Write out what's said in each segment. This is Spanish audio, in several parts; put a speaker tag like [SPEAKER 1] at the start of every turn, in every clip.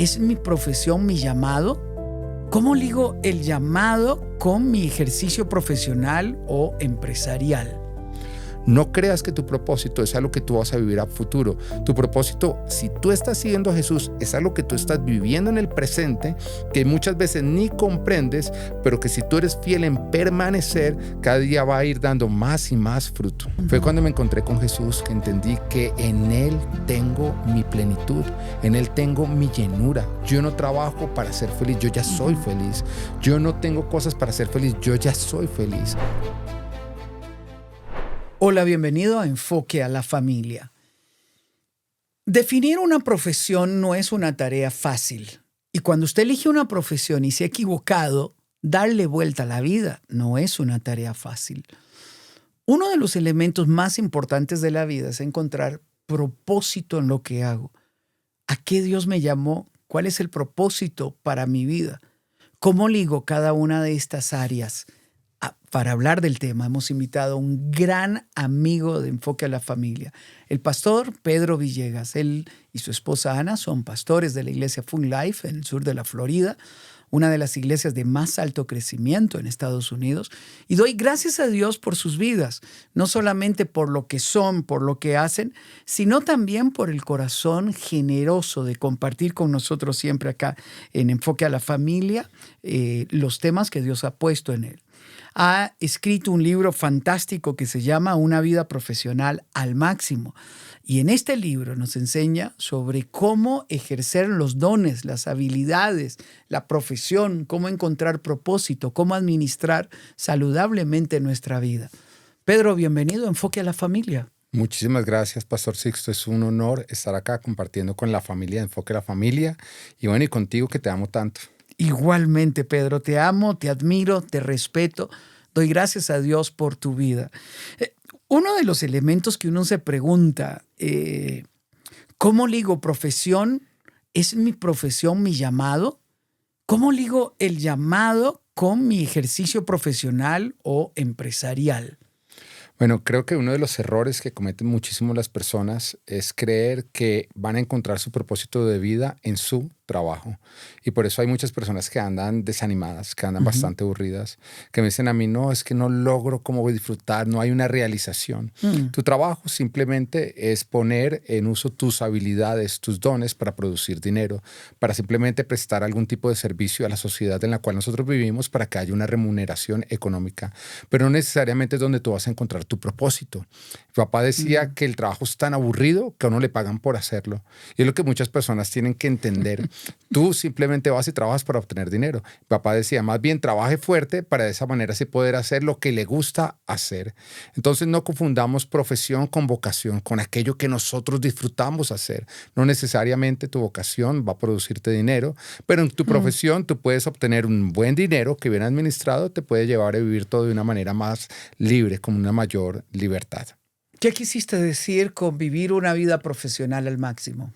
[SPEAKER 1] ¿Es mi profesión mi llamado? ¿Cómo ligo el llamado con mi ejercicio profesional o empresarial?
[SPEAKER 2] No creas que tu propósito es algo que tú vas a vivir a futuro. Tu propósito, si tú estás siguiendo a Jesús, es algo que tú estás viviendo en el presente, que muchas veces ni comprendes, pero que si tú eres fiel en permanecer, cada día va a ir dando más y más fruto. Fue cuando me encontré con Jesús que entendí que en Él tengo mi plenitud, en Él tengo mi llenura. Yo no trabajo para ser feliz, yo ya soy feliz. Yo no tengo cosas para ser feliz, yo ya soy feliz.
[SPEAKER 1] Hola, bienvenido a Enfoque a la Familia. Definir una profesión no es una tarea fácil. Y cuando usted elige una profesión y se ha equivocado, darle vuelta a la vida no es una tarea fácil. Uno de los elementos más importantes de la vida es encontrar propósito en lo que hago. ¿A qué Dios me llamó? ¿Cuál es el propósito para mi vida? ¿Cómo ligo cada una de estas áreas? Para hablar del tema, hemos invitado a un gran amigo de Enfoque a la Familia, el pastor Pedro Villegas. Él y su esposa Ana son pastores de la iglesia Fun Life en el sur de la Florida, una de las iglesias de más alto crecimiento en Estados Unidos. Y doy gracias a Dios por sus vidas, no solamente por lo que son, por lo que hacen, sino también por el corazón generoso de compartir con nosotros siempre acá en Enfoque a la Familia los temas que Dios ha puesto en él. Ha escrito un libro fantástico que se llama Una vida profesional al máximo. Y en este libro nos enseña sobre cómo ejercer los dones, las habilidades, la profesión, cómo encontrar propósito, cómo administrar saludablemente nuestra vida. Pedro, bienvenido a Enfoque a la Familia.
[SPEAKER 2] Muchísimas gracias, Pastor Sixto. Es un honor estar acá compartiendo con la familia de Enfoque a la Familia. Y bueno, y contigo que te amo tanto.
[SPEAKER 1] Igualmente, Pedro, te amo, te admiro, te respeto. Doy gracias a Dios por tu vida. Uno de los elementos que uno se pregunta, ¿cómo ligo profesión? ¿Es mi profesión mi llamado? ¿Cómo ligo el llamado con mi ejercicio profesional o empresarial?
[SPEAKER 2] Bueno, creo que uno de los errores que cometen muchísimo las personas es creer que van a encontrar su propósito de vida en su trabajo. Y por eso hay muchas personas que andan desanimadas, que andan bastante aburridas, que me dicen a mí, no, es que no logro cómo disfrutar, no hay una realización. Tu trabajo simplemente es poner en uso tus habilidades, tus dones para producir dinero, para simplemente prestar algún tipo de servicio a la sociedad en la cual nosotros vivimos para que haya una remuneración económica. Pero no necesariamente es donde tú vas a encontrar tu propósito. Mi papá decía que el trabajo es tan aburrido que a uno le pagan por hacerlo. Y es lo que muchas personas tienen que entender. Tú simplemente vas y trabajas para obtener dinero. Mi papá decía, más bien trabaje fuerte para de esa manera así poder hacer lo que le gusta hacer. Entonces no confundamos profesión con vocación, con aquello que nosotros disfrutamos hacer. No necesariamente tu vocación va a producirte dinero, pero en tu profesión tú puedes obtener un buen dinero que bien administrado te puede llevar a vivir todo de una manera más libre, con una mayor libertad.
[SPEAKER 1] ¿Qué quisiste decir con vivir una vida profesional al máximo?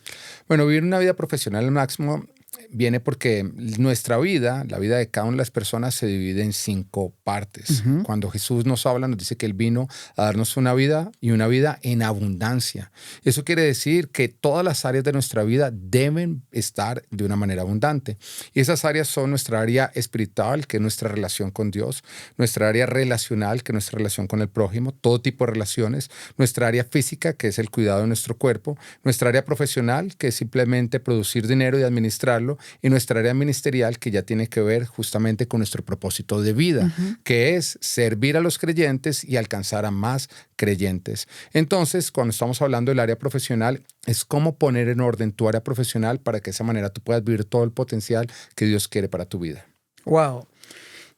[SPEAKER 2] Bueno, vivir una vida profesional al máximo viene porque nuestra vida, la vida de cada una de las personas se divide en 5 partes. Cuando Jesús nos habla, nos dice que Él vino a darnos una vida y una vida en abundancia. Eso quiere decir que todas las áreas de nuestra vida deben estar de una manera abundante. Y esas áreas son nuestra área espiritual, que es nuestra relación con Dios, nuestra área relacional, que es nuestra relación con el prójimo, todo tipo de relaciones, nuestra área física, que es el cuidado de nuestro cuerpo, nuestra área profesional, que es simplemente producir dinero y administrarlo, y nuestra área ministerial, que ya tiene que ver justamente con nuestro propósito de vida, que es servir a los creyentes y alcanzar a más creyentes. Entonces, cuando estamos hablando del área profesional, es cómo poner en orden tu área profesional para que de esa manera tú puedas vivir todo el potencial que Dios quiere para tu vida.
[SPEAKER 1] Wow.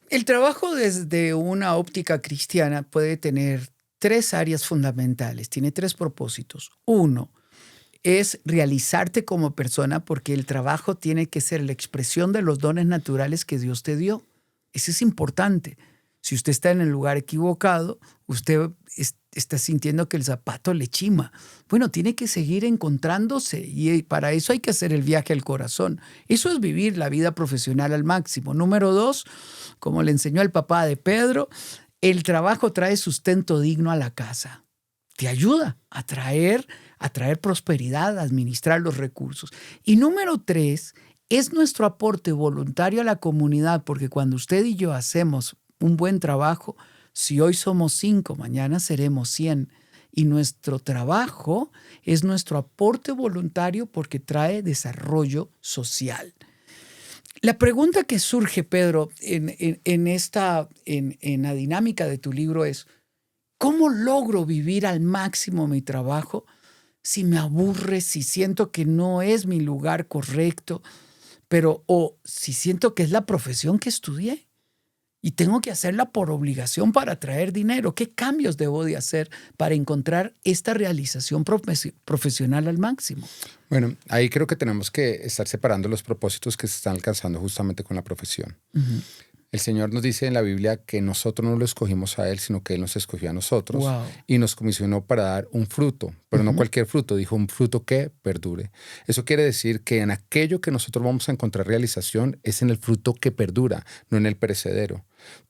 [SPEAKER 1] El trabajo desde una óptica cristiana puede tener 3 áreas fundamentales, tiene 3 propósitos. 1, es realizarte como persona, porque el trabajo tiene que ser la expresión de los dones naturales que Dios te dio. Eso es importante. Si usted está en el lugar equivocado, usted está sintiendo que el zapato le chima. Bueno, tiene que seguir encontrándose y para eso hay que hacer el viaje al corazón. Eso es vivir la vida profesional al máximo. Número 2, como le enseñó el papá de Pedro, el trabajo trae sustento digno a la casa. Te ayuda a traer prosperidad, a administrar los recursos. Y número 3, es nuestro aporte voluntario a la comunidad, porque cuando usted y yo hacemos un buen trabajo, si hoy somos 5, mañana seremos 100. Y nuestro trabajo es nuestro aporte voluntario porque trae desarrollo social. La pregunta que surge, Pedro, en la dinámica de tu libro es, ¿cómo logro vivir al máximo mi trabajo si me aburre, si siento que no es mi lugar correcto, o si siento que es la profesión que estudié y tengo que hacerla por obligación para traer dinero? ¿Qué cambios debo de hacer para encontrar esta realización profesional al máximo?
[SPEAKER 2] Bueno, ahí creo que tenemos que estar separando los propósitos que se están alcanzando justamente con la profesión.
[SPEAKER 1] Uh-huh.
[SPEAKER 2] El Señor nos dice en la Biblia que nosotros no lo escogimos a Él, sino que Él nos escogió a nosotros.
[SPEAKER 1] Wow.
[SPEAKER 2] Y nos comisionó para dar un fruto, pero no cualquier fruto, dijo un fruto que perdure. Eso quiere decir que en aquello que nosotros vamos a encontrar realización es en el fruto que perdura, no en el perecedero.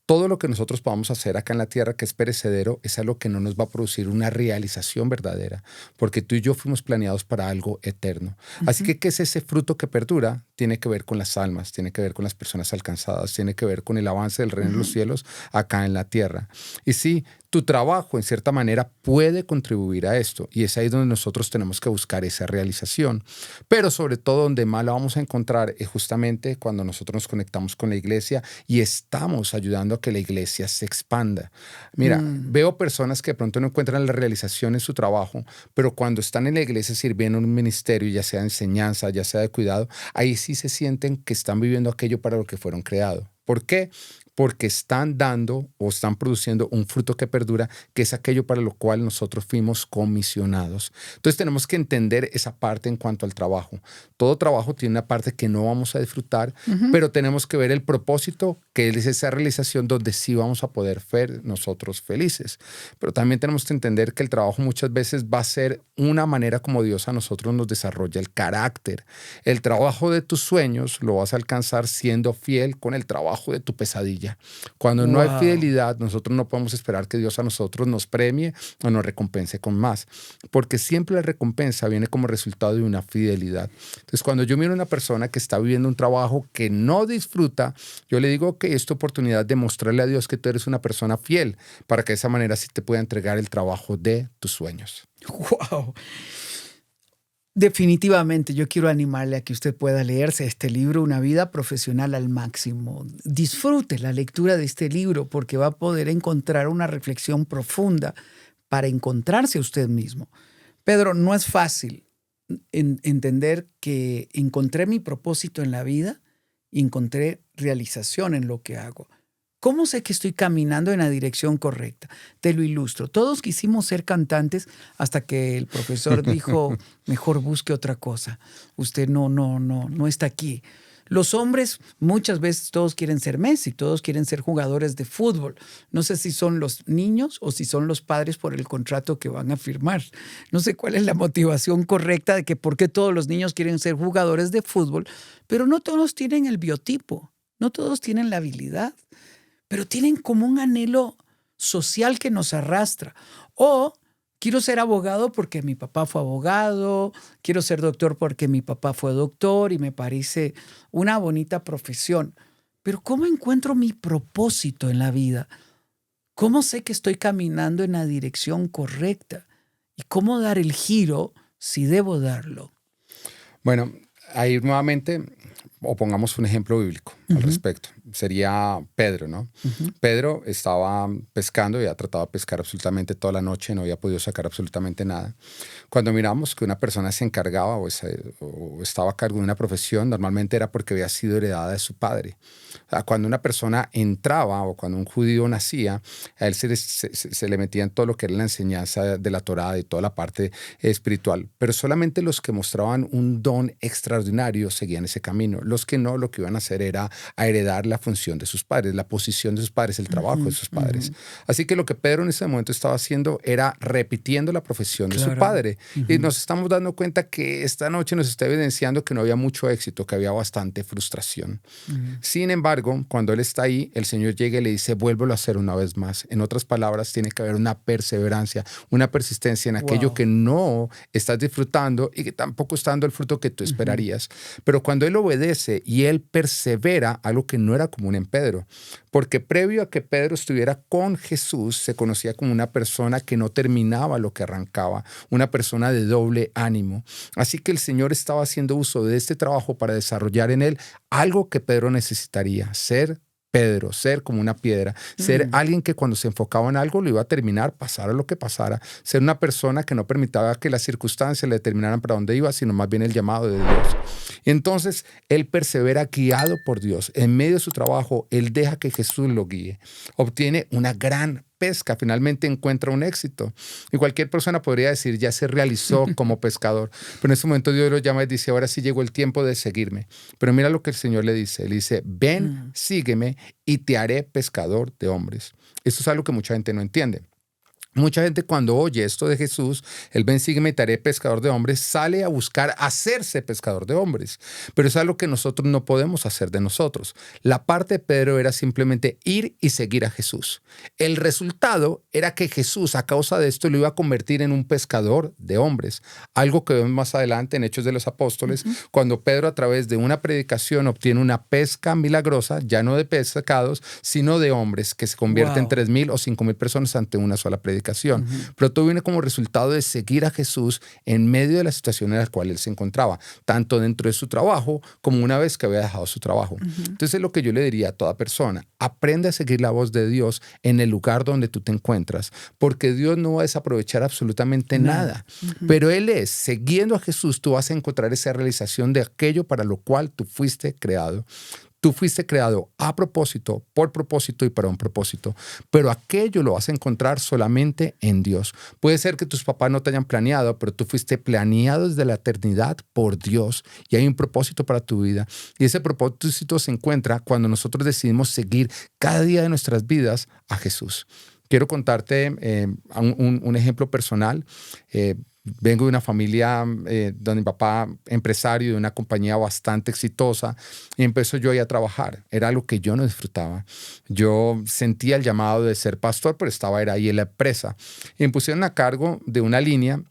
[SPEAKER 2] Todo lo que nosotros podamos hacer acá en la tierra que es perecedero es algo que no nos va a producir una realización verdadera, porque tú y yo fuimos planeados para algo eterno. Así que, ¿qué es ese fruto que perdura? Tiene que ver con las almas, tiene que ver con las personas alcanzadas, tiene que ver con el avance del reino de los cielos acá en la tierra. Y sí, tu trabajo en cierta manera puede contribuir a esto, y es ahí donde nosotros tenemos que buscar esa realización. Pero sobre todo donde más la vamos a encontrar es justamente cuando nosotros nos conectamos con la iglesia y estamos ayudando a que la iglesia se expanda. Mira, veo personas que de pronto no encuentran la realización en su trabajo, pero cuando están en la iglesia sirviendo en un ministerio, ya sea de enseñanza, ya sea de cuidado, ahí sí se sienten que están viviendo aquello para lo que fueron creados. ¿Por qué? Porque están dando o están produciendo un fruto que perdura, que es aquello para lo cual nosotros fuimos comisionados. Entonces tenemos que entender esa parte en cuanto al trabajo. Todo trabajo tiene una parte que no vamos a disfrutar, pero tenemos que ver el propósito, que es esa realización donde sí vamos a poder ser nosotros felices. Pero también tenemos que entender que el trabajo muchas veces va a ser una manera como Dios a nosotros nos desarrolla el carácter. El trabajo de tus sueños lo vas a alcanzar siendo fiel con el trabajo de tu pesadilla. Cuando no hay fidelidad, nosotros no podemos esperar que Dios a nosotros nos premie o nos recompense con más, porque siempre la recompensa viene como resultado de una fidelidad. Entonces, cuando yo miro a una persona que está viviendo un trabajo que no disfruta, yo le digo que es tu oportunidad de mostrarle a Dios que tú eres una persona fiel, para que de esa manera sí te pueda entregar el trabajo de tus sueños.
[SPEAKER 1] ¡Wow! Definitivamente, yo quiero animarle a que usted pueda leerse este libro, Una vida profesional al máximo. Disfrute la lectura de este libro porque va a poder encontrar una reflexión profunda para encontrarse a usted mismo. Pedro, no es fácil entender que encontré mi propósito en la vida y encontré realización en lo que hago. ¿Cómo sé que estoy caminando en la dirección correcta? Te lo ilustro. Todos quisimos ser cantantes hasta que el profesor dijo, mejor busque otra cosa. Usted no está aquí. Los hombres, muchas veces todos quieren ser Messi, todos quieren ser jugadores de fútbol. No sé si son los niños o si son los padres por el contrato que van a firmar. No sé cuál es la motivación correcta de que por qué todos los niños quieren ser jugadores de fútbol, pero no todos tienen el biotipo, no todos tienen la habilidad, pero tienen como un anhelo social que nos arrastra. O quiero ser abogado porque mi papá fue abogado, quiero ser doctor porque mi papá fue doctor y me parece una bonita profesión. Pero ¿cómo encuentro mi propósito en la vida? ¿Cómo sé que estoy caminando en la dirección correcta? ¿Y cómo dar el giro si debo darlo?
[SPEAKER 2] Bueno, ahí nuevamente, o pongamos un ejemplo bíblico al respecto. Sería Pedro, ¿no? Pedro estaba pescando y había tratado de pescar absolutamente toda la noche, no había podido sacar absolutamente nada. Cuando miramos que una persona se encargaba o estaba a cargo de una profesión, normalmente era porque había sido heredada de su padre. O sea, cuando una persona entraba o cuando un judío nacía, a él se le metía en todo lo que era la enseñanza de la Torá y toda la parte espiritual. Pero solamente los que mostraban un don extraordinario seguían ese camino. Los que no, lo que iban a hacer era a heredar la la función de sus padres, la posición de sus padres, el trabajo de sus padres. Así que lo que Pedro en ese momento estaba haciendo era repitiendo la profesión de su padre. Y nos estamos dando cuenta que esta noche nos está evidenciando que no había mucho éxito, que había bastante frustración. Sin embargo, cuando él está ahí, el Señor llega y le dice, vuélvelo a hacer una vez más. En otras palabras, tiene que haber una perseverancia, una persistencia en aquello que no estás disfrutando y que tampoco está dando el fruto que tú esperarías. Pero cuando él obedece y él persevera, algo que no era común en Pedro, porque previo a que Pedro estuviera con Jesús, se conocía como una persona que no terminaba lo que arrancaba, una persona de doble ánimo. Así que el Señor estaba haciendo uso de este trabajo para desarrollar en él algo que Pedro necesitaría, ser Pedro, ser como una piedra, ser alguien que cuando se enfocaba en algo lo iba a terminar, pasara lo que pasara, ser una persona que no permitía que las circunstancias le determinaran para dónde iba, sino más bien el llamado de Dios. Y entonces él persevera guiado por Dios. En medio de su trabajo, él deja que Jesús lo guíe. Obtiene una gran pesca, finalmente encuentra un éxito. Y cualquier persona podría decir, ya se realizó como pescador. Pero en ese momento Dios lo llama y dice, ahora sí llegó el tiempo de seguirme. Pero mira lo que el Señor le dice. Él dice, ven, sígueme y te haré pescador de hombres. Esto es algo que mucha gente no entiende. Mucha gente cuando oye esto de Jesús, el ven, sígueme y te haré pescador de hombres, sale a buscar hacerse pescador de hombres. Pero es algo que nosotros no podemos hacer de nosotros. La parte de Pedro era simplemente ir y seguir a Jesús. El resultado era que Jesús, a causa de esto, lo iba a convertir en un pescador de hombres. Algo que vemos más adelante en Hechos de los Apóstoles, cuando Pedro a través de una predicación obtiene una pesca milagrosa, ya no de pescados, sino de hombres, que se convierte en 3,000 o 5,000 personas ante una sola predicación. Pero todo viene como resultado de seguir a Jesús en medio de la situación en la cual él se encontraba, tanto dentro de su trabajo como una vez que había dejado su trabajo. Entonces, lo que yo le diría a toda persona, aprende a seguir la voz de Dios en el lugar donde tú te encuentras, porque Dios no va a desaprovechar absolutamente nada. Pero Él es, siguiendo a Jesús, tú vas a encontrar esa realización de aquello para lo cual tú fuiste creado. Tú fuiste creado a propósito, por propósito y para un propósito. Pero aquello lo vas a encontrar solamente en Dios. Puede ser que tus papás no te hayan planeado, pero tú fuiste planeado desde la eternidad por Dios. Y hay un propósito para tu vida. Y ese propósito se encuentra cuando nosotros decidimos seguir cada día de nuestras vidas a Jesús. Quiero contarte un ejemplo personal. Vengo de una familia donde mi papá, empresario de una compañía bastante exitosa, y empezó yo ahí a trabajar. Era algo que yo no disfrutaba. Yo sentía el llamado de ser pastor, pero estaba ahí en la empresa. Y me pusieron a cargo de una línea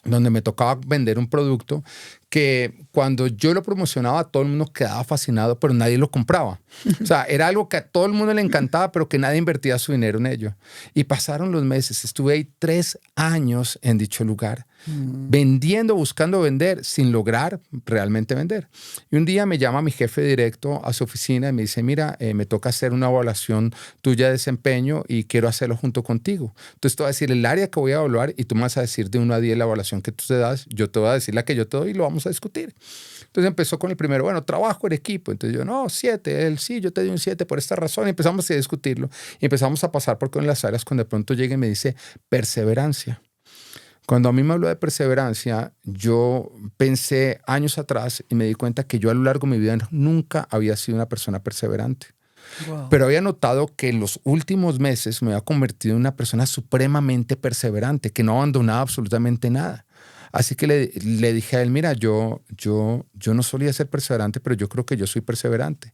[SPEAKER 2] donde me tocaba vender un producto que cuando yo lo promocionaba todo el mundo quedaba fascinado, pero nadie lo compraba. O sea, era algo que a todo el mundo le encantaba, pero que nadie invertía su dinero en ello. Y pasaron los meses, estuve ahí 3 años en dicho lugar, vendiendo, buscando vender, sin lograr realmente vender. Y un día me llama mi jefe directo a su oficina y me dice, mira, me toca hacer una evaluación tuya de desempeño y quiero hacerlo junto contigo. Entonces te voy a decir el área que voy a evaluar y tú me vas a decir de 1 a 10 la evaluación que tú te das, yo te voy a decir la que yo te doy y lo vamos a discutir. Entonces empezó con el primero, bueno, trabajo en equipo. Entonces yo, no, 7. Él, sí, yo te di un 7 por esta razón. Y empezamos a discutirlo. Y empezamos a pasar por con las áreas cuando de pronto llega y me dice perseverancia. Cuando a mí me habló de perseverancia, yo pensé años atrás y me di cuenta que yo a lo largo de mi vida nunca había sido una persona perseverante. Wow. Pero había notado que en los últimos meses me había convertido en una persona supremamente perseverante, que no abandonaba absolutamente nada. Así que le dije a él, mira, yo no solía ser perseverante, pero yo creo que yo soy perseverante.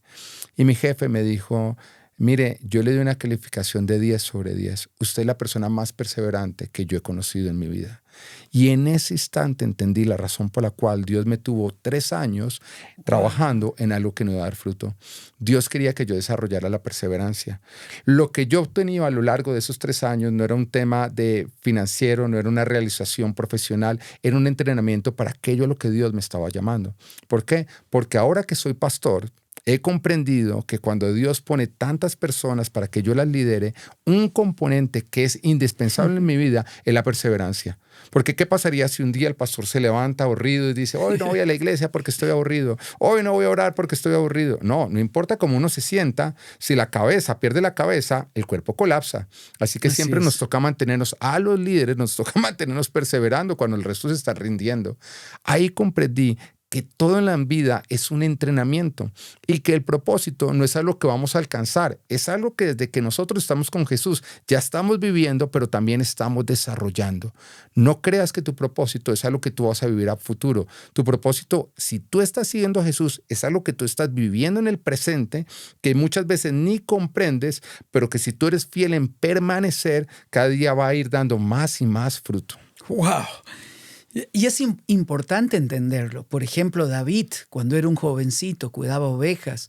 [SPEAKER 2] Y mi jefe me dijo, mire, yo le doy una calificación de 10 sobre 10. Usted es la persona más perseverante que yo he conocido en mi vida. Y en ese instante entendí la razón por la cual Dios me tuvo 3 años trabajando en algo que no iba a dar fruto. Dios quería que yo desarrollara la perseverancia. Lo que yo obtenía a lo largo de esos 3 años no era un tema de financiero, no era una realización profesional, era un entrenamiento para aquello a lo que Dios me estaba llamando. ¿Por qué? Porque ahora que soy pastor, he comprendido que cuando Dios pone tantas personas para que yo las lidere, un componente que es indispensable en mi vida es la perseverancia. Porque ¿qué pasaría si un día el pastor se levanta aburrido y dice, hoy no voy a la iglesia porque estoy aburrido, hoy no voy a orar porque estoy aburrido? No importa cómo uno se sienta, si la cabeza pierde la cabeza, el cuerpo colapsa. Así que siempre nos toca mantenernos, a los líderes nos toca mantenernos perseverando cuando el resto se está rindiendo. Ahí comprendí que todo en la vida es un entrenamiento y que el propósito no es algo que vamos a alcanzar, es algo que desde que nosotros estamos con Jesús ya estamos viviendo, pero también estamos desarrollando. No creas que tu propósito es algo que tú vas a vivir a futuro. Tu propósito, si tú estás siguiendo a Jesús, es algo que tú estás viviendo en el presente, que muchas veces ni comprendes, pero que si tú eres fiel en permanecer, cada día va a ir dando más y más fruto.
[SPEAKER 1] ¡Wow! Y es importante entenderlo. Por ejemplo, David, cuando era un jovencito, cuidaba ovejas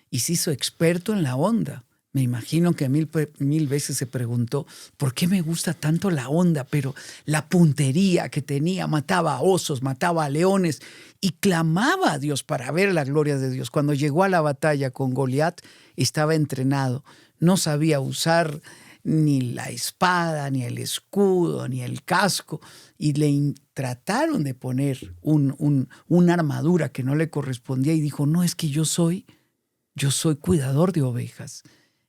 [SPEAKER 1] y se hizo experto en la onda. Me imagino que mil veces se preguntó, ¿por qué me gusta tanto la onda? Pero la puntería que tenía, mataba a osos, mataba a leones y clamaba a Dios para ver la gloria de Dios. Cuando llegó a la batalla con Goliat, estaba entrenado. No sabía usar ni la espada, ni el escudo, ni el casco, y le trataron de poner una armadura que no le correspondía y dijo, no, es que yo soy cuidador de ovejas.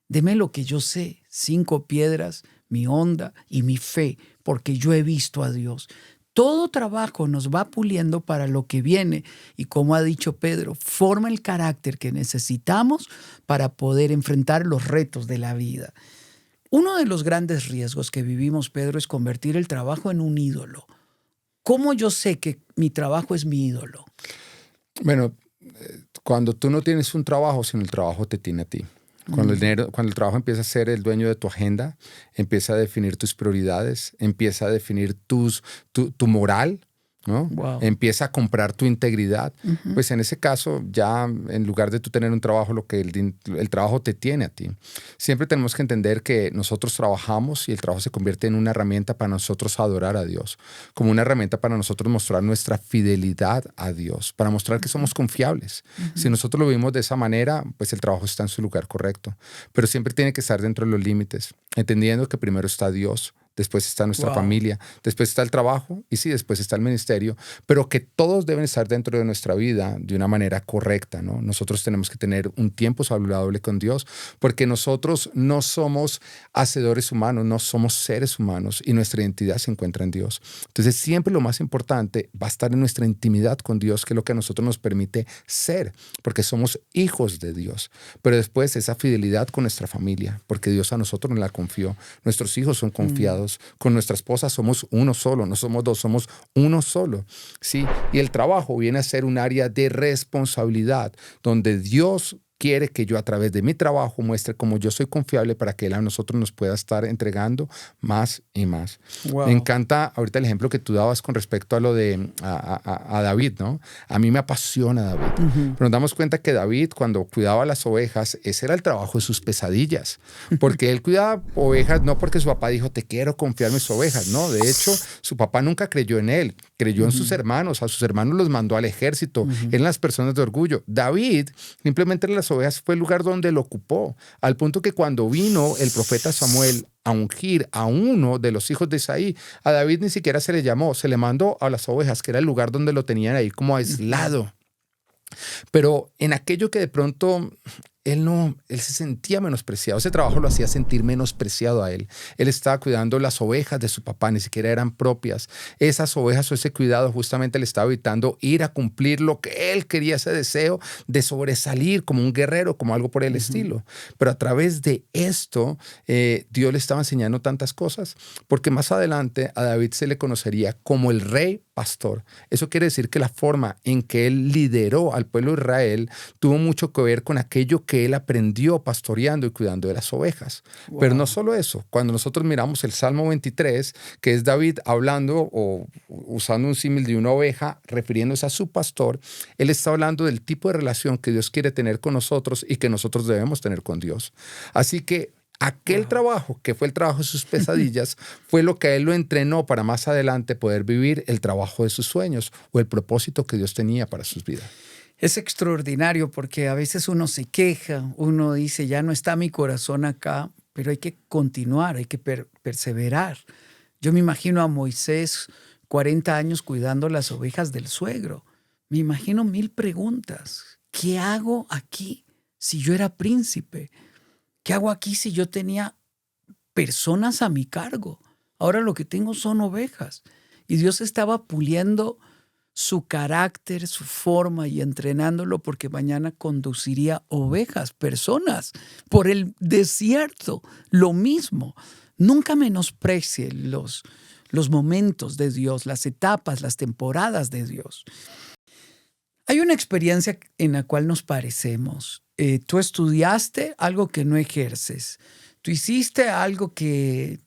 [SPEAKER 1] Deme lo que yo sé, 5 piedras, mi onda y mi fe, porque yo he visto a Dios. Todo trabajo nos va puliendo para lo que viene y, como ha dicho Pedro, forma el carácter que necesitamos para poder enfrentar los retos de la vida. Uno de los grandes riesgos que vivimos, Pedro, es convertir el trabajo en un ídolo. ¿Cómo yo sé que mi trabajo es mi ídolo?
[SPEAKER 2] Bueno, cuando tú no tienes un trabajo, sino el trabajo te tiene a ti. Cuando el trabajo empieza a ser el dueño de tu agenda, empieza a definir tus prioridades, empieza a definir tu moral, ¿no?
[SPEAKER 1] Wow.
[SPEAKER 2] Empieza a comprar tu integridad. Pues en ese caso, ya en lugar de tú tener un trabajo, lo que el trabajo te tiene a ti. Siempre tenemos que entender que nosotros trabajamos y el trabajo se convierte en una herramienta para nosotros adorar a Dios, como una herramienta para nosotros mostrar nuestra fidelidad a Dios, para mostrar que somos confiables. Si nosotros lo vivimos de esa manera, pues el trabajo está en su lugar correcto. Pero siempre tiene que estar dentro de los límites, entendiendo que primero está Dios, después está nuestra familia, después está el trabajo y sí, después está el ministerio, pero que todos deben estar dentro de nuestra vida de una manera correcta, ¿no? Nosotros tenemos que tener un tiempo saludable con Dios porque nosotros no somos hacedores humanos, no somos seres humanos y nuestra identidad se encuentra en Dios. Entonces siempre lo más importante va a estar en nuestra intimidad con Dios, que es lo que a nosotros nos permite ser, porque somos hijos de Dios. Pero después esa fidelidad con nuestra familia, porque Dios a nosotros nos la confió. Nuestros hijos son confiados. Con nuestra esposa somos uno solo, no somos dos, somos uno solo. ¿Sí? Y el trabajo viene a ser un área de responsabilidad donde Dios quiere que yo a través de mi trabajo muestre cómo yo soy confiable para que Él a nosotros nos pueda estar entregando más y más.
[SPEAKER 1] Wow.
[SPEAKER 2] Me encanta ahorita el ejemplo que tú dabas con respecto a lo de a David, ¿no? A mí me apasiona David. Pero nos damos cuenta que David, cuando cuidaba las ovejas, ese era el trabajo de sus pesadillas. Porque él cuidaba ovejas no porque su papá dijo, te quiero confiar mis ovejas. No, de hecho, su papá nunca creyó en él. Creyó en sus hermanos. A sus hermanos los mandó al ejército. Eran las personas de orgullo. David simplemente las ovejas fue el lugar donde lo ocupó, al punto que cuando vino el profeta Samuel a ungir a uno de los hijos de Isaí, a David ni siquiera se le llamó, se le mandó a las ovejas, que era el lugar donde lo tenían ahí como aislado. Pero en aquello que de pronto él se sentía menospreciado. Ese trabajo lo hacía sentir menospreciado a él. Él estaba cuidando las ovejas de su papá, ni siquiera eran propias. Esas ovejas o ese cuidado justamente le estaba evitando ir a cumplir lo que él quería, ese deseo de sobresalir como un guerrero, como algo por el estilo. Pero a través de esto, Dios le estaba enseñando tantas cosas, porque más adelante a David se le conocería como el rey pastor. Eso quiere decir que la forma en que él lideró al pueblo de Israel tuvo mucho que ver con aquello que él aprendió pastoreando y cuidando de las ovejas. Wow. Pero no solo eso. Cuando nosotros miramos el Salmo 23, que es David hablando o usando un símil de una oveja, refiriéndose a su pastor, él está hablando del tipo de relación que Dios quiere tener con nosotros y que nosotros debemos tener con Dios. Así que aquel trabajo, que fue el trabajo de sus pesadillas, fue lo que a él lo entrenó para más adelante poder vivir el trabajo de sus sueños o el propósito que Dios tenía para sus vidas.
[SPEAKER 1] Es extraordinario porque a veces uno se queja, uno dice, ya no está mi corazón acá, pero hay que continuar, hay que perseverar. Yo me imagino a Moisés 40 años cuidando las ovejas del suegro. Me imagino 1000 preguntas. ¿Qué hago aquí si yo era príncipe? ¿Qué hago aquí si yo tenía personas a mi cargo? Ahora lo que tengo son ovejas. Y Dios estaba puliendo su carácter, su forma y entrenándolo porque mañana conduciría ovejas, personas, por el desierto. Lo mismo. Nunca menosprecie los momentos de Dios, las etapas, las temporadas de Dios. Hay una experiencia en la cual nos parecemos. Tú estudiaste algo que no ejerces. Tú hiciste algo que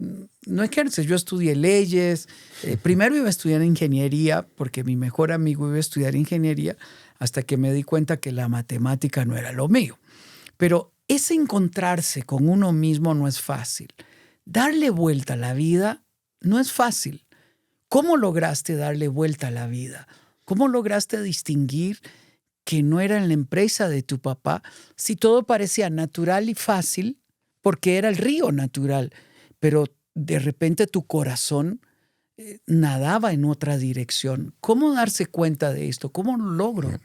[SPEAKER 1] no ejerces. Yo estudié leyes. Primero iba a estudiar ingeniería porque mi mejor amigo iba a estudiar ingeniería hasta que me di cuenta que la matemática no era lo mío. Pero ese encontrarse con uno mismo no es fácil. Darle vuelta a la vida no es fácil. ¿Cómo lograste darle vuelta a la vida? ¿Cómo lograste distinguir que no era en la empresa de tu papá si todo parecía natural y fácil porque era el río natural, pero de repente tu corazón nadaba en otra dirección? ¿Cómo darse cuenta de esto? ¿Cómo lo logro?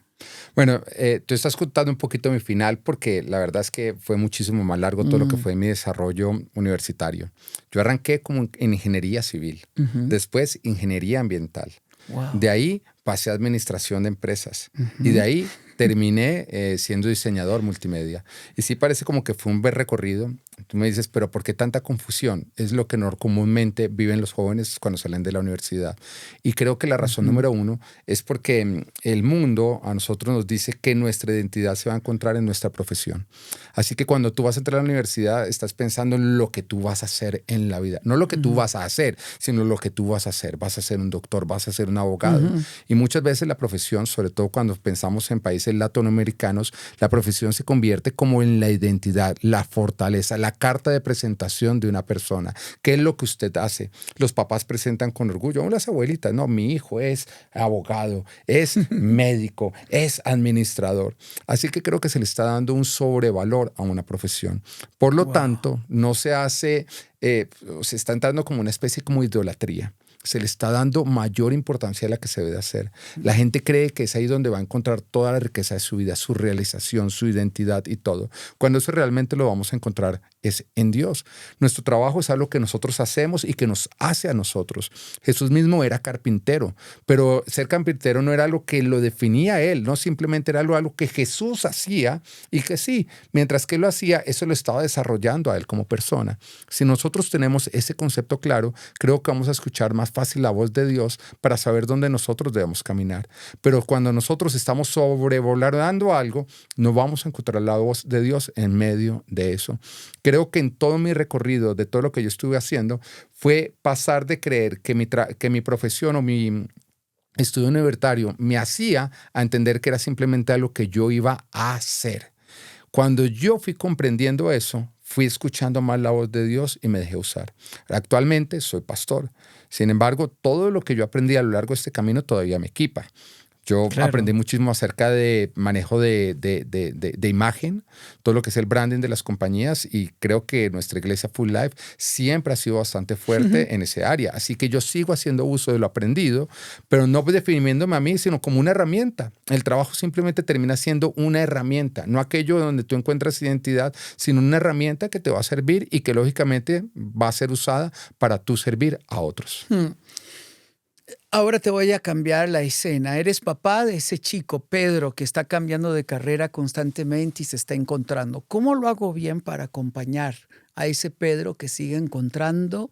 [SPEAKER 2] Bueno, tú estás contando un poquito mi final porque la verdad es que fue muchísimo más largo todo lo que fue mi desarrollo universitario. Yo arranqué como en ingeniería civil, después ingeniería ambiental.
[SPEAKER 1] Wow.
[SPEAKER 2] De ahí pasé a administración de empresas y de ahí terminé siendo diseñador multimedia. Y sí parece como que fue un buen recorrido. Tú me dices, pero ¿por qué tanta confusión? Es lo que comúnmente viven los jóvenes cuando salen de la universidad. Y creo que la razón número uno es porque el mundo a nosotros nos dice que nuestra identidad se va a encontrar en nuestra profesión. Así que cuando tú vas a entrar a la universidad, estás pensando en lo que tú vas a hacer en la vida. No lo que tú vas a hacer, sino lo que tú vas a hacer. Vas a ser un doctor, vas a ser un abogado. Y muchas veces la profesión, sobre todo cuando pensamos en países latinoamericanos, la profesión se convierte como en la identidad, la fortaleza, la carta de presentación de una persona. ¿Qué es lo que usted hace? Los papás presentan con orgullo, o las abuelitas, no, mi hijo es abogado, es médico, es administrador. Así que creo que se le está dando un sobrevalor a una profesión. Por lo tanto, no se hace, se está entrando como una especie como idolatría. Se le está dando mayor importancia a la que se debe hacer. La gente cree que es ahí donde va a encontrar toda la riqueza de su vida, su realización, su identidad y todo. Cuando eso realmente lo vamos a encontrar es en Dios. Nuestro trabajo es algo que nosotros hacemos y que nos hace a nosotros. Jesús mismo era carpintero, pero ser carpintero no era algo que lo definía a él, no simplemente era algo que Jesús hacía y que sí, mientras que él lo hacía, eso lo estaba desarrollando a él como persona. Si nosotros tenemos ese concepto claro, creo que vamos a escuchar más fácil la voz de Dios para saber dónde nosotros debemos caminar. Pero cuando nosotros estamos sobrevolando algo, no vamos a encontrar la voz de Dios en medio de eso. Creo que en todo mi recorrido, de todo lo que yo estuve haciendo, fue pasar de creer que mi profesión o mi estudio universitario me hacía a entender que era simplemente algo que yo iba a hacer. Cuando yo fui comprendiendo eso, fui escuchando más la voz de Dios y me dejé usar. Actualmente soy pastor. Sin embargo, todo lo que yo aprendí a lo largo de este camino todavía me equipa. Yo aprendí muchísimo acerca de manejo de imagen, todo lo que es el branding de las compañías, y creo que nuestra iglesia Full Life siempre ha sido bastante fuerte en ese área. Así que yo sigo haciendo uso de lo aprendido, pero no definiéndome a mí, sino como una herramienta. El trabajo simplemente termina siendo una herramienta, no aquello donde tú encuentras identidad, sino una herramienta que te va a servir y que lógicamente va a ser usada para tú servir a otros.
[SPEAKER 1] Ahora te voy a cambiar la escena. Eres papá de ese chico, Pedro, que está cambiando de carrera constantemente y se está encontrando. ¿Cómo lo hago bien para acompañar a ese Pedro que sigue encontrando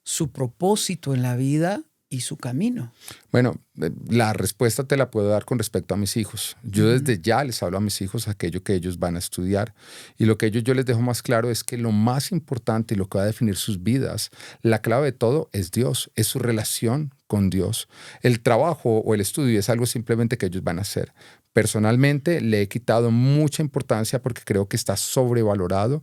[SPEAKER 1] su propósito en la vida y su camino?
[SPEAKER 2] Bueno, la respuesta te la puedo dar con respecto a mis hijos. Yo desde ya les hablo a mis hijos aquello que ellos van a estudiar. Y lo que yo les dejo más claro es que lo más importante y lo que va a definir sus vidas, la clave de todo es Dios, es su relación con Dios. El trabajo o el estudio es algo simplemente que ellos van a hacer. Personalmente le he quitado mucha importancia porque creo que está sobrevalorado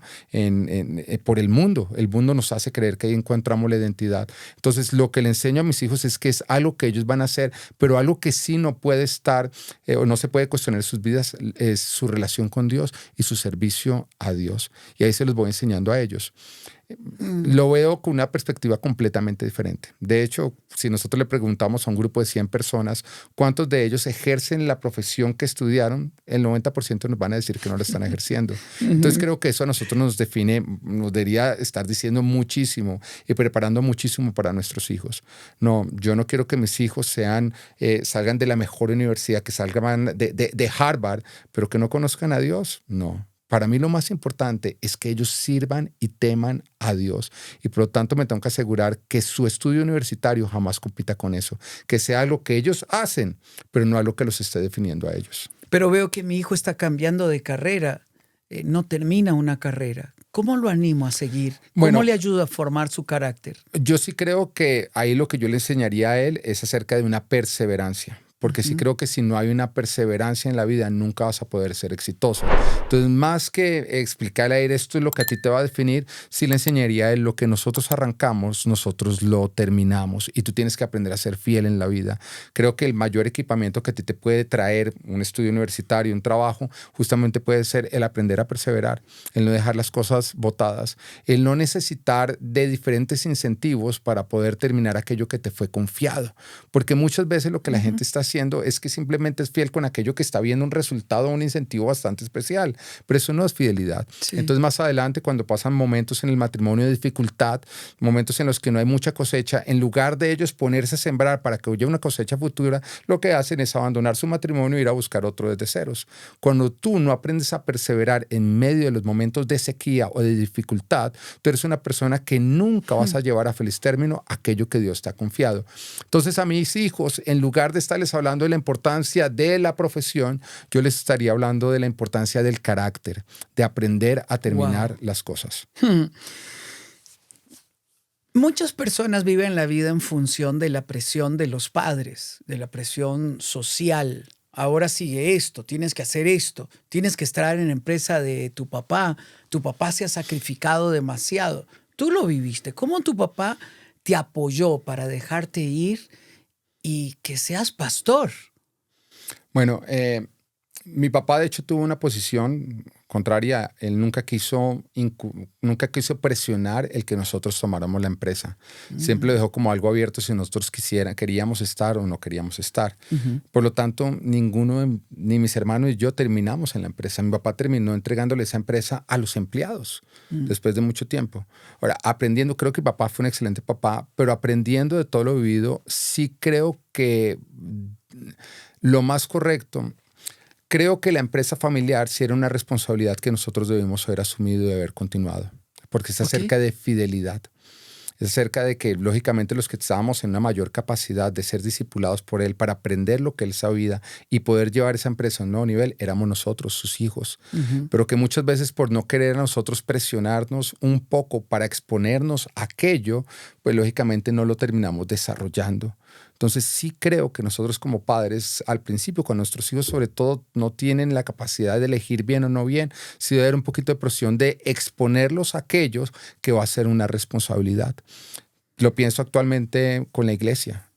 [SPEAKER 2] por el mundo. El mundo nos hace creer que ahí encontramos la identidad. Entonces, lo que le enseño a mis hijos es que es algo que ellos van a hacer, pero algo que sí no puede estar o no se puede cuestionar en sus vidas es su relación con Dios y su servicio a Dios. Y ahí se los voy enseñando a ellos. Lo veo con una perspectiva completamente diferente. De hecho, si nosotros le preguntamos a un grupo de 100 personas cuántos de ellos ejercen la profesión que estudiaron, el 90% nos van a decir que no la están ejerciendo. Entonces creo que eso a nosotros nos define, nos debería estar diciendo muchísimo y preparando muchísimo para nuestros hijos. No, yo no quiero que mis hijos salgan de la mejor universidad, que salgan de Harvard, pero que no conozcan a Dios. No. Para mí lo más importante es que ellos sirvan y teman a Dios. Y por lo tanto me tengo que asegurar que su estudio universitario jamás compita con eso. Que sea algo que ellos hacen, pero no algo que los esté definiendo a ellos.
[SPEAKER 1] Pero veo que mi hijo está cambiando de carrera. No termina una carrera. ¿Cómo lo animo a seguir? ¿Cómo le ayudo a formar su carácter?
[SPEAKER 2] Yo sí creo que ahí lo que yo le enseñaría a él es acerca de una perseverancia. Porque sí creo que si no hay una perseverancia en la vida, nunca vas a poder ser exitoso. Entonces, más que explicarle a él esto es lo que a ti te va a definir, sí le enseñaría a él lo que nosotros arrancamos, nosotros lo terminamos. Y tú tienes que aprender a ser fiel en la vida. Creo que el mayor equipamiento que a ti te puede traer un estudio universitario, un trabajo, justamente puede ser el aprender a perseverar, el no dejar las cosas botadas, el no necesitar de diferentes incentivos para poder terminar aquello que te fue confiado. Porque muchas veces lo que la gente está haciendo es que simplemente es fiel con aquello que está viendo un resultado, un incentivo bastante especial, pero eso no es fidelidad. Sí. Entonces más adelante, cuando pasan momentos en el matrimonio de dificultad, momentos en los que no hay mucha cosecha, en lugar de ellos ponerse a sembrar para que haya una cosecha futura, lo que hacen es abandonar su matrimonio e ir a buscar otro desde ceros. Cuando tú no aprendes a perseverar en medio de los momentos de sequía o de dificultad, tú eres una persona que nunca vas a llevar a feliz término aquello que Dios te ha confiado. Entonces a mis hijos, en lugar de estarles hablando de la importancia de la profesión, yo les estaría hablando de la importancia del carácter, de aprender a terminar las cosas.
[SPEAKER 1] Muchas personas viven la vida en función de la presión de los padres, de la presión social. Ahora sigue esto, tienes que hacer esto, tienes que estar en la empresa de tu papá se ha sacrificado demasiado. Tú lo viviste. ¿Cómo tu papá te apoyó para dejarte ir y que seas pastor?
[SPEAKER 2] Bueno, mi papá de hecho tuvo una posición contraria. Él nunca quiso presionar el que nosotros tomáramos la empresa. Siempre lo dejó como algo abierto si nosotros queríamos estar o no queríamos estar. Por lo tanto, ni mis hermanos ni yo terminamos en la empresa. Mi papá terminó entregándole esa empresa a los empleados después de mucho tiempo. Ahora, aprendiendo, creo que mi papá fue un excelente papá, pero aprendiendo de todo lo vivido, sí creo que lo más correcto, creo que la empresa familiar sí era una responsabilidad que nosotros debimos haber asumido y haber continuado, porque es acerca de fidelidad. Es acerca de que, lógicamente, los que estábamos en una mayor capacidad de ser discipulados por él para aprender lo que él sabía y poder llevar esa empresa a un nuevo nivel, éramos nosotros, sus hijos. Pero que muchas veces por no querer a nosotros presionarnos un poco para exponernos a aquello, pues lógicamente no lo terminamos desarrollando. Entonces sí creo que nosotros como padres, al principio, cuando nuestros hijos sobre todo no tienen la capacidad de elegir bien o no bien, sí debe haber un poquito de presión de exponerlos a aquellos que va a ser una responsabilidad. Lo pienso actualmente con la iglesia.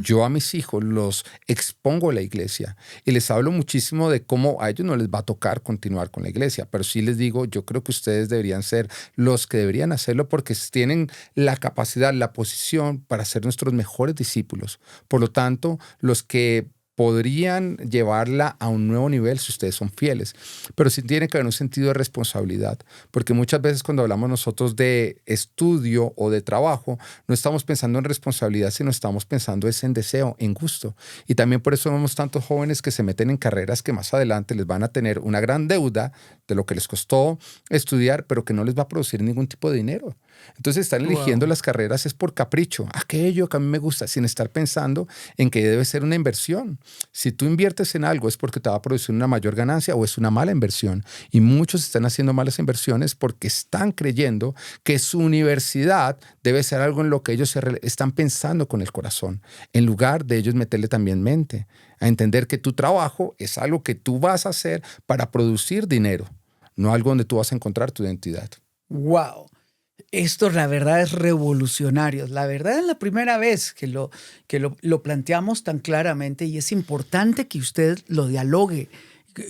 [SPEAKER 2] Yo a mis hijos los expongo a la iglesia y les hablo muchísimo de cómo a ellos no les va a tocar continuar con la iglesia, pero sí les digo, yo creo que ustedes deberían ser los que deberían hacerlo porque tienen la capacidad, la posición para ser nuestros mejores discípulos. Por lo tanto, los que podrían llevarla a un nuevo nivel si ustedes son fieles, pero sí tiene que haber un sentido de responsabilidad, porque muchas veces cuando hablamos nosotros de estudio o de trabajo, no estamos pensando en responsabilidad, sino estamos pensando en deseo, en gusto. Y también por eso vemos tantos jóvenes que se meten en carreras que más adelante les van a tener una gran deuda de lo que les costó estudiar, pero que no les va a producir ningún tipo de dinero. Entonces están eligiendo las carreras es por capricho, aquello que a mí me gusta, sin estar pensando en que debe ser una inversión. Si tú inviertes en algo es porque te va a producir una mayor ganancia o es una mala inversión. Y muchos están haciendo malas inversiones porque están creyendo que su universidad debe ser algo en lo que ellos están pensando con el corazón, en lugar de ellos meterle también mente, a entender que tu trabajo es algo que tú vas a hacer para producir dinero, no algo donde tú vas a encontrar tu identidad.
[SPEAKER 1] ¡Wow! Esto, la verdad, es revolucionario. La verdad es la primera vez que lo planteamos tan claramente y es importante que usted lo dialogue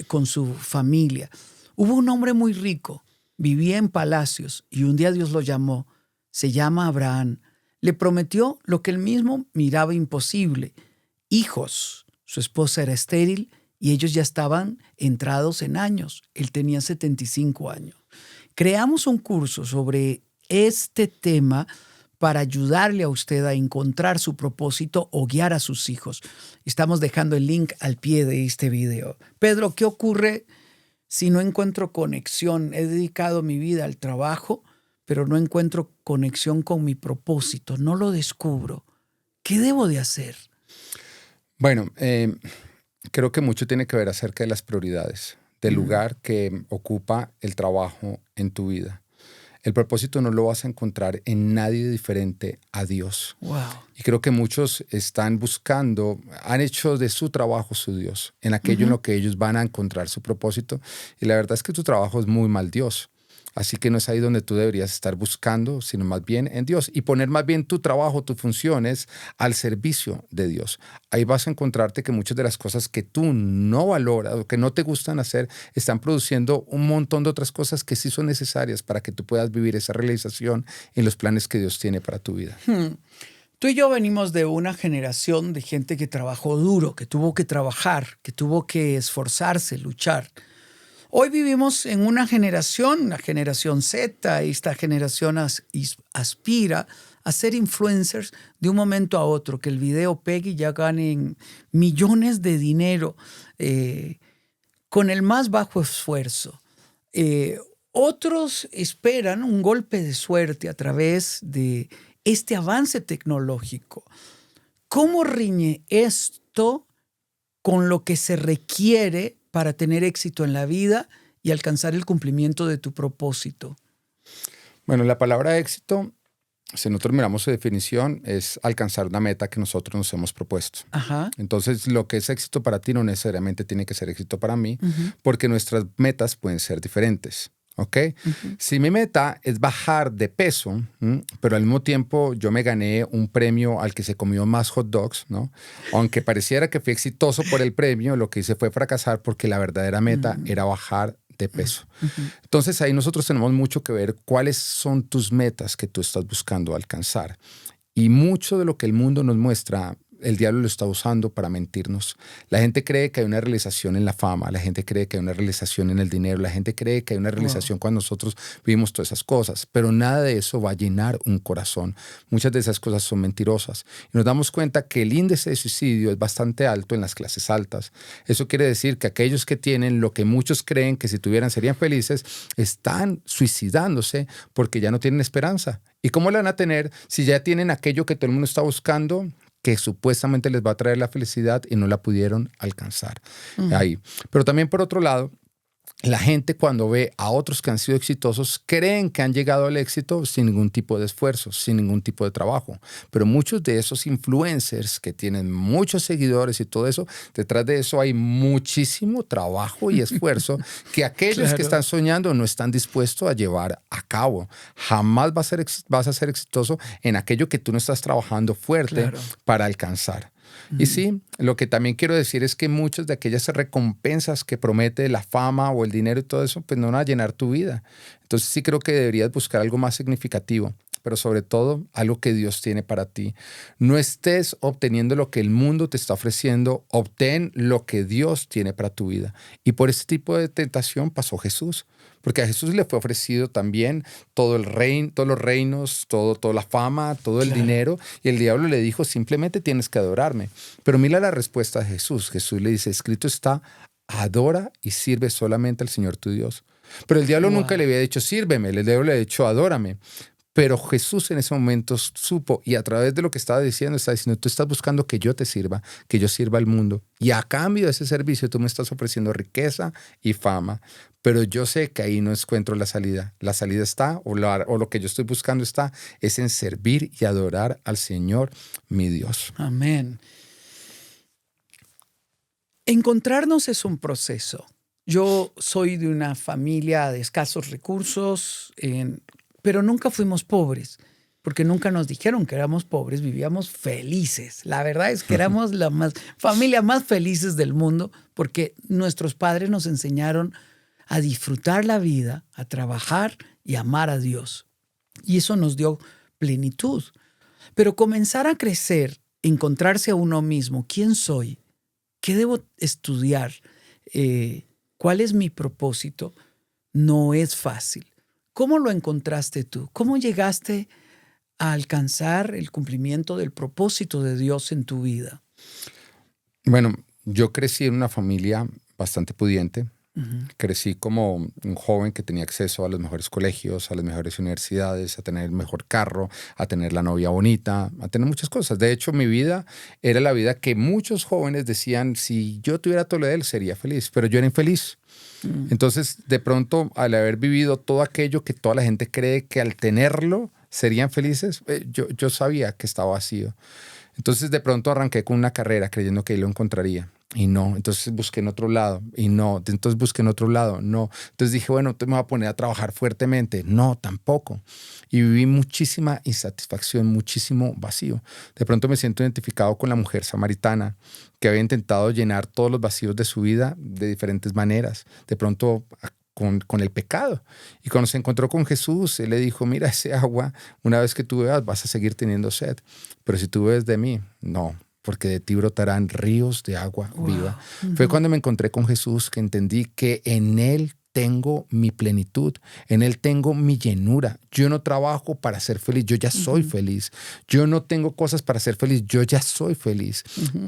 [SPEAKER 1] con su familia. Hubo un hombre muy rico, vivía en palacios y un día Dios lo llamó. Se llama Abraham. Le prometió lo que él mismo miraba imposible: hijos. Su esposa era estéril y ellos ya estaban entrados en años. Él tenía 75 años. Creamos un curso sobre este tema para ayudarle a usted a encontrar su propósito o guiar a sus hijos. Estamos dejando el link al pie de este video. Pedro, ¿qué ocurre si no encuentro conexión? He dedicado mi vida al trabajo, pero no encuentro conexión con mi propósito. No lo descubro. ¿Qué debo de hacer?
[SPEAKER 2] Bueno, creo que mucho tiene que ver acerca de las prioridades, del lugar que ocupa el trabajo en tu vida. El propósito no lo vas a encontrar en nadie diferente a Dios.
[SPEAKER 1] Wow.
[SPEAKER 2] Y creo que muchos están buscando, han hecho de su trabajo su Dios, en aquello en lo que ellos van a encontrar su propósito. Y la verdad es que tu trabajo es muy mal Dios. Así que no es ahí donde tú deberías estar buscando, sino más bien en Dios y poner más bien tu trabajo, tus funciones al servicio de Dios. Ahí vas a encontrarte que muchas de las cosas que tú no valoras o que no te gustan hacer están produciendo un montón de otras cosas que sí son necesarias para que tú puedas vivir esa realización en los planes que Dios tiene para tu vida.
[SPEAKER 1] Tú y yo venimos de una generación de gente que trabajó duro, que tuvo que trabajar, que tuvo que esforzarse, luchar. Hoy vivimos en una generación, la generación Z, y esta generación aspira a ser influencers de un momento a otro, que el video pegue y ya ganen millones de dinero con el más bajo esfuerzo. Otros esperan un golpe de suerte a través de este avance tecnológico. ¿Cómo riñe esto con lo que se requiere para tener éxito en la vida y alcanzar el cumplimiento de tu propósito?
[SPEAKER 2] Bueno, la palabra éxito, si nosotros miramos su definición, es alcanzar una meta que nosotros nos hemos propuesto.
[SPEAKER 1] Ajá.
[SPEAKER 2] Entonces, lo que es éxito para ti no necesariamente tiene que ser éxito para mí, porque nuestras metas pueden ser diferentes. ¿Ok? Si mi meta es bajar de peso, pero al mismo tiempo yo me gané un premio al que se comió más hot dogs, ¿no? Aunque pareciera que fui exitoso por el premio, lo que hice fue fracasar porque la verdadera meta era bajar de peso. Entonces ahí nosotros tenemos mucho que ver cuáles son tus metas que tú estás buscando alcanzar. Y mucho de lo que el mundo nos muestra, el diablo lo está usando para mentirnos. La gente cree que hay una realización en la fama, la gente cree que hay una realización en el dinero, la gente cree que hay una realización cuando nosotros vivimos todas esas cosas, pero nada de eso va a llenar un corazón. Muchas de esas cosas son mentirosas. Y nos damos cuenta que el índice de suicidio es bastante alto en las clases altas. Eso quiere decir que aquellos que tienen lo que muchos creen que si tuvieran serían felices, están suicidándose porque ya no tienen esperanza. ¿Y cómo la van a tener si ya tienen aquello que todo el mundo está buscando, que supuestamente les va a traer la felicidad y no la pudieron alcanzar ahí? Pero también por otro lado, la gente cuando ve a otros que han sido exitosos creen que han llegado al éxito sin ningún tipo de esfuerzo, sin ningún tipo de trabajo. Pero muchos de esos influencers que tienen muchos seguidores y todo eso, detrás de eso hay muchísimo trabajo y esfuerzo que aquellos que están soñando no están dispuestos a llevar a cabo. Jamás vas a ser exitoso en aquello que tú no estás trabajando fuerte para alcanzar. Y sí, lo que también quiero decir es que muchas de aquellas recompensas que promete la fama o el dinero y todo eso, pues no van a llenar tu vida. Entonces sí creo que deberías buscar algo más significativo, pero sobre todo algo que Dios tiene para ti. No estés obteniendo lo que el mundo te está ofreciendo, obtén lo que Dios tiene para tu vida. Y por este tipo de tentación pasó Jesús, porque a Jesús le fue ofrecido también todo el reino, todos los reinos, toda la fama, todo el dinero, y el diablo le dijo, simplemente tienes que adorarme. Pero mira la respuesta de Jesús. Jesús le dice, escrito está, adora y sirve solamente al Señor tu Dios. Pero el diablo nunca le había dicho, sírveme, el diablo le había dicho, adórame. Pero Jesús en ese momento supo, y a través de lo que estaba diciendo, tú estás buscando que yo te sirva, que yo sirva al mundo. Y a cambio de ese servicio tú me estás ofreciendo riqueza y fama. Pero yo sé que ahí no encuentro la salida. La salida está, o lo que yo estoy buscando está, es en servir y adorar al Señor, mi Dios.
[SPEAKER 1] Amén. Encontrarnos es un proceso. Yo soy de una familia de escasos recursos, pero nunca fuimos pobres, porque nunca nos dijeron que éramos pobres, vivíamos felices. La verdad es que éramos la familia más felices del mundo, porque nuestros padres nos enseñaron a disfrutar la vida, a trabajar y amar a Dios. Y eso nos dio plenitud. Pero comenzar a crecer, encontrarse a uno mismo, ¿quién soy? ¿Qué debo estudiar? ¿Cuál es mi propósito? No es fácil. ¿Cómo lo encontraste tú? ¿Cómo llegaste a alcanzar el cumplimiento del propósito de Dios en tu vida?
[SPEAKER 2] Bueno, yo crecí en una familia bastante pudiente. Crecí como un joven que tenía acceso a los mejores colegios, a las mejores universidades, a tener el mejor carro, a tener la novia bonita, a tener muchas cosas. De hecho, mi vida era la vida que muchos jóvenes decían, si yo tuviera todo lo de él, sería feliz, pero yo era infeliz. Entonces, de pronto, al haber vivido todo aquello que toda la gente cree que al tenerlo serían felices, yo sabía que estaba vacío. Entonces, de pronto arranqué con una carrera creyendo que ahí lo encontraría. Y no, entonces busqué en otro lado y no, entonces busqué en otro lado, no. Entonces dije, bueno, entonces me voy a poner a trabajar fuertemente. No, tampoco. Y viví muchísima insatisfacción, muchísimo vacío. De pronto me siento identificado con la mujer samaritana que había intentado llenar todos los vacíos de su vida de diferentes maneras. De pronto con el pecado. Y cuando se encontró con Jesús, él le dijo, mira, ese agua, una vez que tú bebas, vas a seguir teniendo sed. Pero si tú bebes de mí, no, porque de ti brotarán ríos de agua viva. Fue cuando me encontré con Jesús que entendí que en Él tengo mi plenitud, en Él tengo mi llenura. Yo no trabajo para ser feliz, yo ya soy feliz. Yo no tengo cosas para ser feliz, yo ya soy feliz.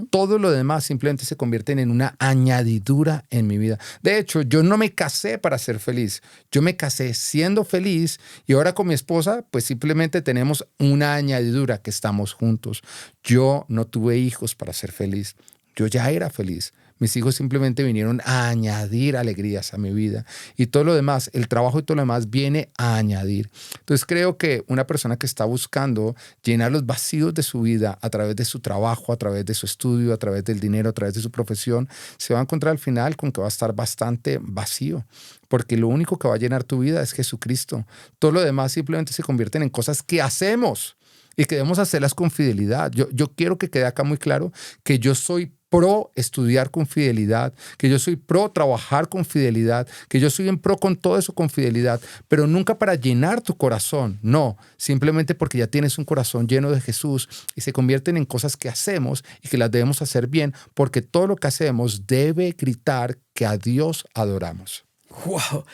[SPEAKER 2] Todo lo demás simplemente se convierten en una añadidura en mi vida. De hecho, yo no me casé para ser feliz, yo me casé siendo feliz y ahora con mi esposa, pues simplemente tenemos una añadidura que estamos juntos. Yo no tuve hijos para ser feliz, yo ya era feliz. Mis hijos simplemente vinieron a añadir alegrías a mi vida. Y todo lo demás, el trabajo y todo lo demás viene a añadir. Entonces creo que una persona que está buscando llenar los vacíos de su vida a través de su trabajo, a través de su estudio, a través del dinero, a través de su profesión, se va a encontrar al final con que va a estar bastante vacío. Porque lo único que va a llenar tu vida es Jesucristo. Todo lo demás simplemente se convierten en cosas que hacemos y que debemos hacerlas con fidelidad. Yo quiero que quede acá muy claro que yo soy pro estudiar con fidelidad, que yo soy pro trabajar con fidelidad, que yo soy en pro con todo eso con fidelidad, pero nunca para llenar tu corazón, no, simplemente porque ya tienes un corazón lleno de Jesús y se convierten en cosas que hacemos y que las debemos hacer bien, porque todo lo que hacemos debe gritar que a Dios adoramos.
[SPEAKER 1] ¡Wow!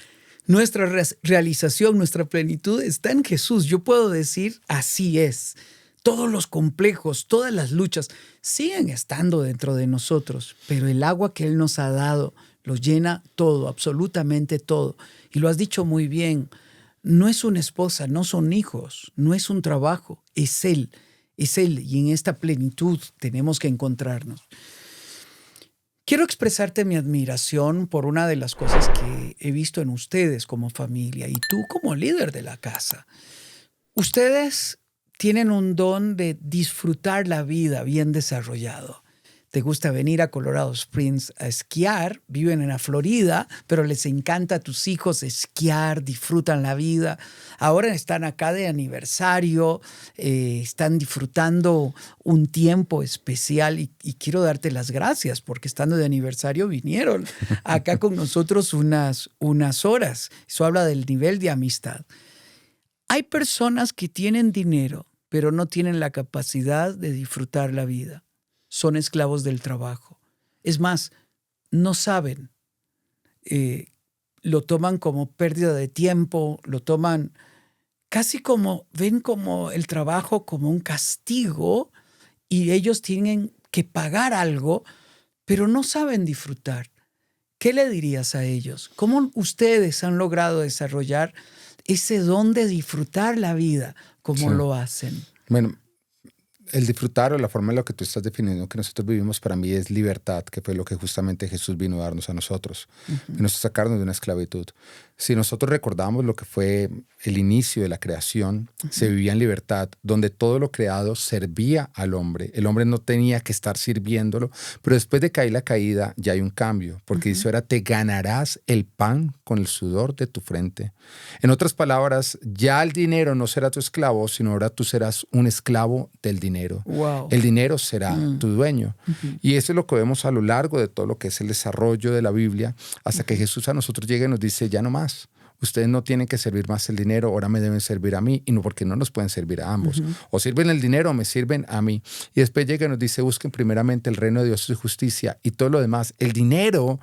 [SPEAKER 1] Nuestra realización, nuestra plenitud está en Jesús. Yo puedo decir, así es. Todos los complejos, todas las luchas siguen estando dentro de nosotros, pero el agua que Él nos ha dado lo llena todo, absolutamente todo. Y lo has dicho muy bien, no es una esposa, no son hijos, no es un trabajo, es Él. Y en esta plenitud tenemos que encontrarnos. Quiero expresarte mi admiración por una de las cosas que he visto en ustedes como familia y tú como líder de la casa. Ustedes tienen un don de disfrutar la vida bien desarrollado. Te gusta venir a Colorado Springs a esquiar, viven en la Florida, pero les encanta a tus hijos esquiar, disfrutan la vida. Ahora están acá de aniversario, están disfrutando un tiempo especial y quiero darte las gracias porque estando de aniversario vinieron acá con nosotros unas horas. Eso habla del nivel de amistad. Hay personas que tienen dinero, pero no tienen la capacidad de disfrutar la vida. Son esclavos del trabajo. Es más, no saben. Lo toman como pérdida de tiempo, lo toman casi como, ven como el trabajo como un castigo y ellos tienen que pagar algo, pero no saben disfrutar. ¿Qué le dirías a ellos? ¿Cómo ustedes han logrado desarrollar ese don de disfrutar la vida como lo hacen?
[SPEAKER 2] Bueno, el disfrutar o la forma en la que tú estás definiendo que nosotros vivimos para mí es libertad, que fue lo que justamente Jesús vino a darnos a nosotros, vino a sacarnos de una esclavitud. Si nosotros recordamos lo que fue el inicio de la creación, se vivía en libertad, donde todo lo creado servía al hombre. El hombre no tenía que estar sirviéndolo, pero después de caer la caída ya hay un cambio, porque dice ahora te ganarás el pan con el sudor de tu frente. En otras palabras, ya el dinero no será tu esclavo, sino ahora tú serás un esclavo del dinero.
[SPEAKER 1] Wow.
[SPEAKER 2] El dinero será tu dueño. Y eso es lo que vemos a lo largo de todo lo que es el desarrollo de la Biblia, hasta que Jesús a nosotros llega y nos dice, ya no más. Ustedes no tienen que servir más el dinero, ahora me deben servir a mí, y no porque no nos pueden servir a ambos. O sirven el dinero o me sirven a mí. Y después llega y nos dice, busquen primeramente el reino de Dios y su justicia y todo lo demás. El dinero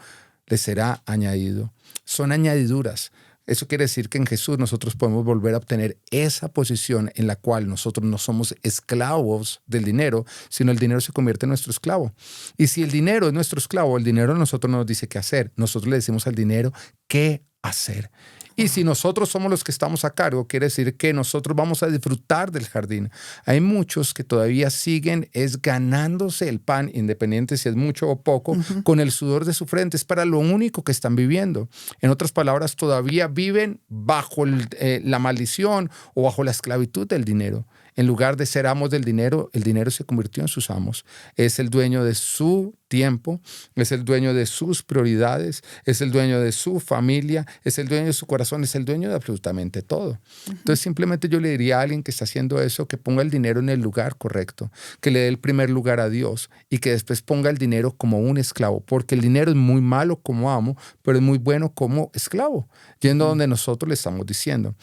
[SPEAKER 2] les será añadido. Son añadiduras. Eso quiere decir que en Jesús nosotros podemos volver a obtener esa posición en la cual nosotros no somos esclavos del dinero, sino el dinero se convierte en nuestro esclavo. Y si el dinero es nuestro esclavo, el dinero a nosotros no nos dice qué hacer. Nosotros le decimos al dinero qué hacer. Y si nosotros somos los que estamos a cargo, quiere decir que nosotros vamos a disfrutar del jardín. Hay muchos que todavía siguen ganándose el pan, independiente si es mucho o poco, con el sudor de su frente. Es para lo único que están viviendo. En otras palabras, todavía viven bajo la maldición o bajo la esclavitud del dinero. En lugar de ser amos del dinero, el dinero se convirtió en sus amos. Es el dueño de su tiempo, es el dueño de sus prioridades, es el dueño de su familia, es el dueño de su corazón, es el dueño de absolutamente todo. Entonces simplemente yo le diría a alguien que está haciendo eso que ponga el dinero en el lugar correcto, que le dé el primer lugar a Dios y que después ponga el dinero como un esclavo, porque el dinero es muy malo como amo, pero es muy bueno como esclavo, yendo donde nosotros le estamos diciendo.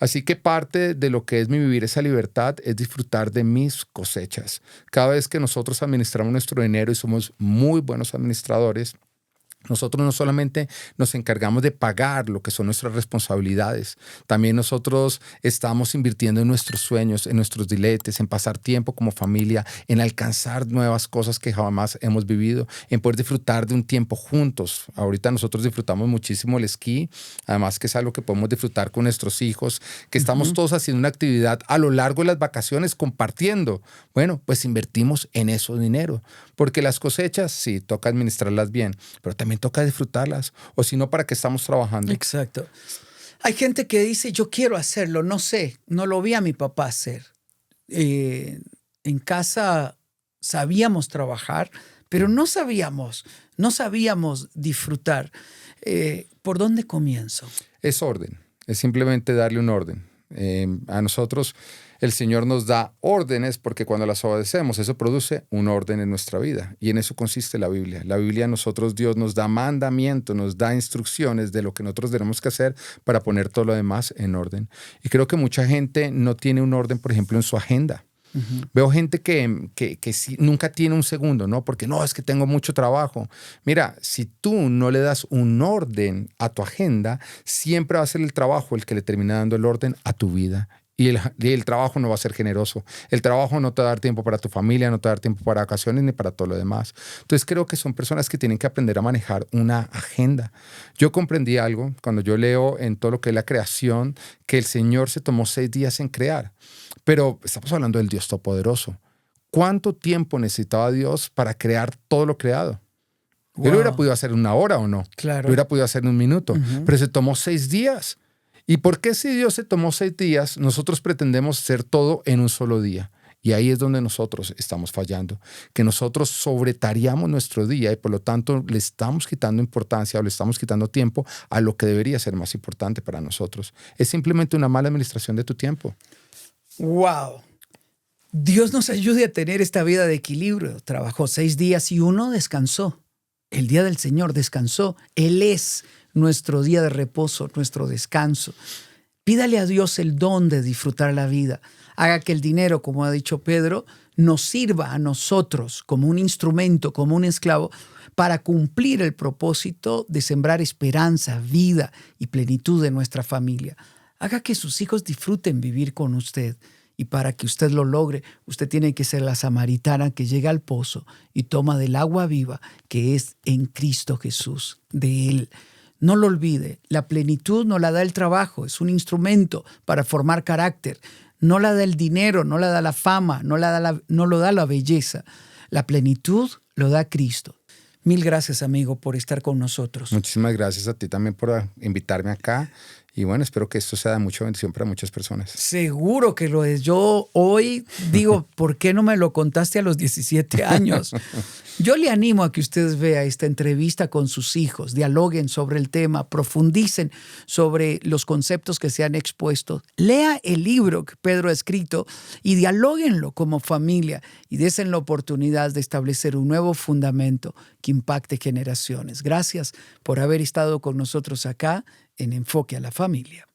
[SPEAKER 2] Así que parte de lo que es mi vivir esa libertad es disfrutar de mis cosechas. Cada vez que nosotros administramos nuestro dinero y somos muy buenos administradores, nosotros no solamente nos encargamos de pagar lo que son nuestras responsabilidades, también nosotros estamos invirtiendo en nuestros sueños, en nuestros diletes, en pasar tiempo como familia, en alcanzar nuevas cosas que jamás hemos vivido, en poder disfrutar de un tiempo juntos. Ahorita nosotros disfrutamos muchísimo el esquí, además que es algo que podemos disfrutar con nuestros hijos, que estamos todos haciendo una actividad a lo largo de las vacaciones compartiendo. Bueno, pues invertimos en eso dinero, porque las cosechas sí, toca administrarlas bien, pero también toca disfrutarlas, o si no, ¿para qué estamos trabajando?
[SPEAKER 1] Exacto. Hay gente que dice, yo quiero hacerlo, no sé, no lo vi a mi papá hacer. En casa sabíamos trabajar, pero no sabíamos disfrutar. ¿Por dónde comienzo?
[SPEAKER 2] Es orden, es simplemente darle un orden. A nosotros el Señor nos da órdenes porque cuando las obedecemos, eso produce un orden en nuestra vida. Y en eso consiste la Biblia. La Biblia a nosotros, Dios nos da mandamientos, nos da instrucciones de lo que nosotros tenemos que hacer para poner todo lo demás en orden. Y creo que mucha gente no tiene un orden, por ejemplo, en su agenda. Veo gente que sí, nunca tiene un segundo, ¿no? Porque no, es que tengo mucho trabajo. Mira, si tú no le das un orden a tu agenda, siempre va a ser el trabajo el que le termina dando el orden a tu vida. Y el trabajo no va a ser generoso. El trabajo no te va a dar tiempo para tu familia, no te va a dar tiempo para vacaciones ni para todo lo demás. Entonces creo que son personas que tienen que aprender a manejar una agenda. Yo comprendí algo cuando yo leo en todo lo que es la creación, que el Señor se tomó 6 días en crear. Pero estamos hablando del Dios Todopoderoso. ¿Cuánto tiempo necesitaba Dios para crear todo lo creado? Wow. Él lo hubiera podido hacer en 1 hora o no.
[SPEAKER 1] Claro.
[SPEAKER 2] Lo hubiera podido hacer en 1 minuto. Pero se tomó 6 días. ¿Y por qué si Dios se tomó 6 días, nosotros pretendemos hacer todo en un solo día? Y ahí es donde nosotros estamos fallando, que nosotros sobretareamos nuestro día y por lo tanto le estamos quitando importancia o le estamos quitando tiempo a lo que debería ser más importante para nosotros. Es simplemente una mala administración de tu tiempo.
[SPEAKER 1] ¡Wow! Dios nos ayude a tener esta vida de equilibrio. Trabajó 6 días y 1 descansó. El día del Señor descansó. Él es nuestro día de reposo, nuestro descanso. Pídale a Dios el don de disfrutar la vida. Haga que el dinero, como ha dicho Pedro, nos sirva a nosotros como un instrumento, como un esclavo, para cumplir el propósito de sembrar esperanza, vida y plenitud en nuestra familia. Haga que sus hijos disfruten vivir con usted. Y para que usted lo logre, usted tiene que ser la samaritana que llega al pozo y toma del agua viva que es en Cristo Jesús, de Él. No lo olvide, la plenitud no la da el trabajo, es un instrumento para formar carácter. No la da el dinero, no la da la fama, no lo da la belleza. La plenitud lo da Cristo. Mil gracias, amigo, por estar con nosotros.
[SPEAKER 2] Muchísimas gracias a ti también por invitarme acá. Y bueno, espero que esto sea de mucha bendición para muchas personas.
[SPEAKER 1] Seguro que lo es. Yo hoy digo, ¿por qué no me lo contaste a los 17 años? Yo le animo a que ustedes vean esta entrevista con sus hijos, dialoguen sobre el tema, profundicen sobre los conceptos que se han expuesto. Lea el libro que Pedro ha escrito y dialóguenlo como familia y desen la oportunidad de establecer un nuevo fundamento que impacte generaciones. Gracias por haber estado con nosotros acá en Enfoque a la Familia.